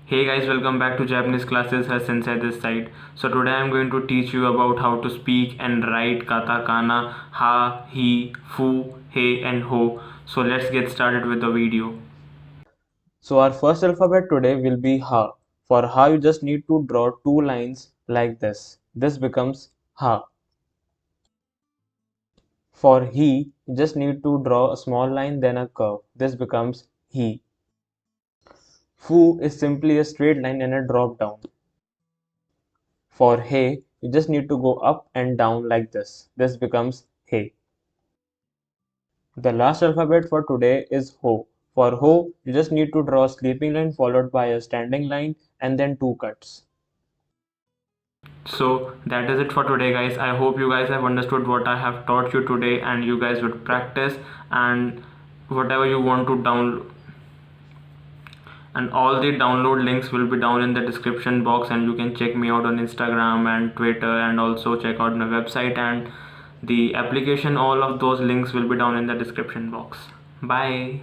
Hey guys, welcome back to Japanese classes. Her sensei this side. So today I am going to teach you about how to speak and write katakana ha, he, fu, he and ho. So let's get started with the video. So our first alphabet today will be Ha. For Ha, you just need to draw two lines like this. This becomes Ha. For He, you just need to draw a small line then a curve. This becomes He. Fu is simply a straight line and a drop down. For He, you just need to go up and down like this. This becomes He. The last alphabet for today is Ho. For Ho, you just need to draw a sleeping line followed by a standing line and then two cuts. So that is it for today guys. I hope you guys have understood what I have taught you today and you guys would practice and whatever you want to download, and all the download links will be down in the description box, and you can check me out on Instagram and Twitter, and also check out my website and the application. All of those links will be down in the description box. Bye.